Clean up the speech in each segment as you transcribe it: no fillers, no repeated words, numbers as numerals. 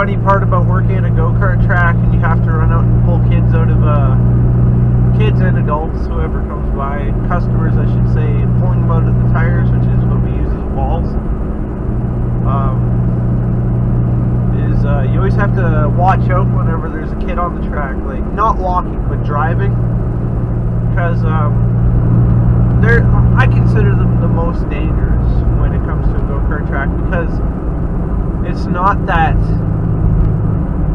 funny part about working at a go-kart track and you have to run out and pull kids out of kids and adults, whoever comes by, customers I should say, pulling them out of the tires, which is what we use as walls, you always have to watch out whenever there's a kid on the track, like not walking but driving, because I consider them the most dangerous when it comes to a go-kart track, because it's not that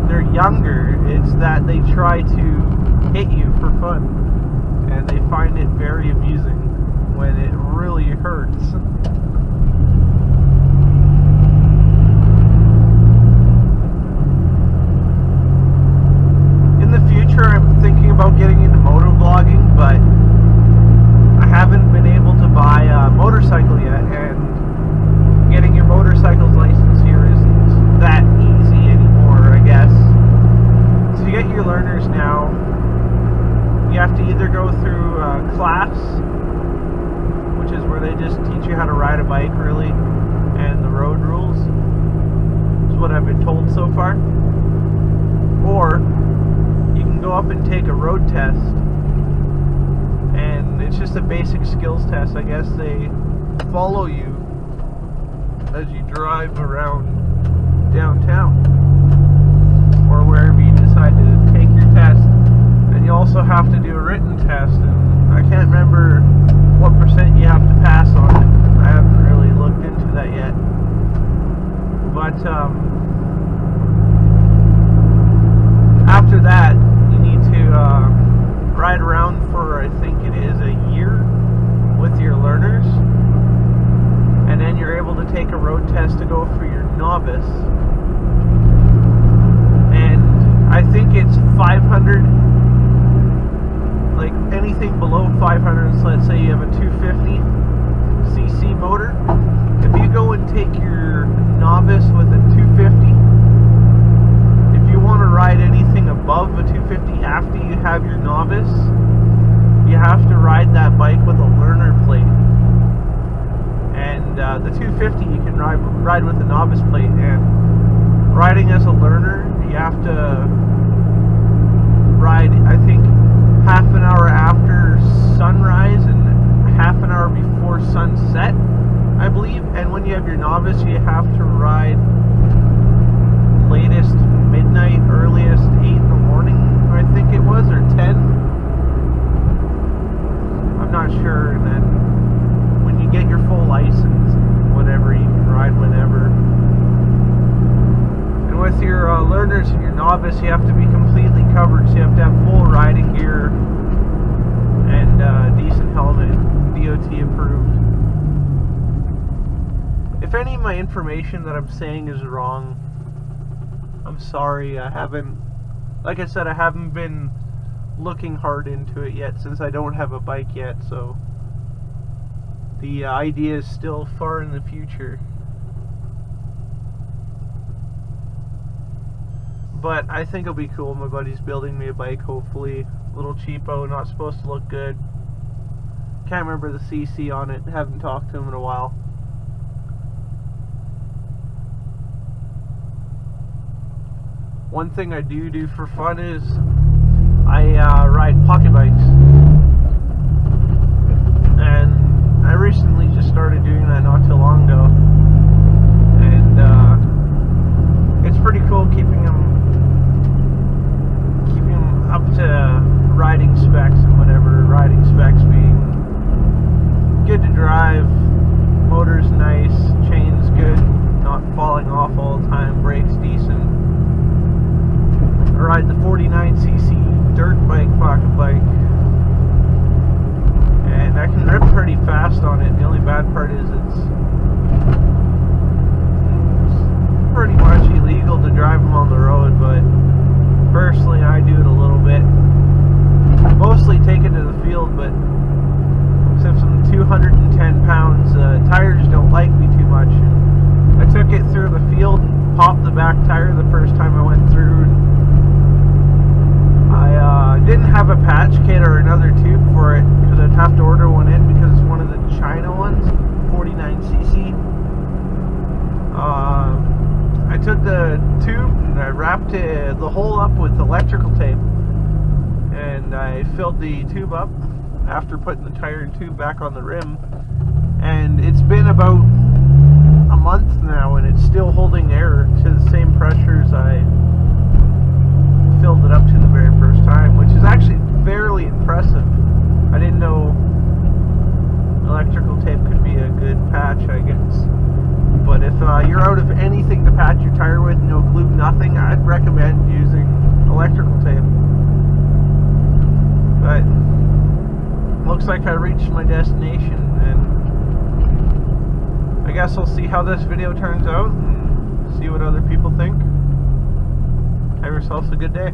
they're younger, it's that they try to hit you for fun, and they find it very amusing when it really hurts. In the future, I'm thinking about getting into motovlogging, but I haven't been able to buy a motorcycle yet, and getting your motorcycle's license here isn't that easy anymore, I guess. To get your learners now, you have to either go through class, which is where they just teach you how to ride a bike, really, and the road rules, is what I've been told so far, or you can go up and take a road test, and it's just a basic skills test. I guess they follow you as you drive around downtown or wherever you decide to take your test, and you also have to do a written test, and I can't remember what % you have to pass on it. I haven't really looked into that yet, but after that you need to ride around for, I think it is, a year with your learners, and then you're able to take a road test to go for your novice, and I think it's 500, like anything below 500, so let's say you have a 250cc motor. If you go and take your novice with a 250, if you want to ride anything above a 250 after you have your novice, you have to ride that bike with a learner plate. And the 250 you can ride with a novice plate, and riding as a learner, you have to ride, I think, half an hour after sunrise and half an hour before sunset, I believe. And when you have your novice, you have to ride latest midnight, earliest 8 in the morning, I think it was, or 10. I'm not sure. And then when you get your full license, whatever, you can ride whenever. And with your learners and your novice, you have to be completely covered, so you have to have full riding gear and decent helmet, DOT approved. If any of my information that I'm saying is wrong, I'm sorry. I haven't, like I said, I haven't been looking hard into it yet since I don't have a bike yet, so the idea is still far in the future. But I think it'll be cool. My buddy's building me a bike, hopefully. A little cheapo, not supposed to look good. Can't remember the CC on it. Haven't talked to him in a while. One thing I do for fun is I ride pocket bikes. And I recently just started doing that not too long ago. And it's pretty cool keeping them up to riding specs and whatever. Riding specs being good to drive, motor's nice, chain's good, not falling off all the time, brakes decent. I ride the 49cc dirt bike, pocket bike, and I can rip pretty fast on it. The only bad part is it's pretty much illegal to drive them on the road, but personally I do it a little bit. Mostly take it to the field, but since I'm 210 pounds, tires don't like me too much. And I took it through the field and popped the back tire the first time I went through. And I didn't have a patch kit or another tube for it because I'd have to order one in because it's one of the China ones, 49cc. I I took the tube and I wrapped the hole up with electrical tape, and I filled the tube up after putting the tire and tube back on the rim, and it's been about a month now and it's still holding air to the same pressures I filled it up to the very first time, which is actually fairly impressive. I didn't know electrical tape could be a good patch, I guess. But if you're out of anything to patch your tire with, no glue, nothing, I'd recommend using electrical tape. But looks like I reached my destination, and I guess I'll see how this video turns out and see what other people think. Have yourselves a good day.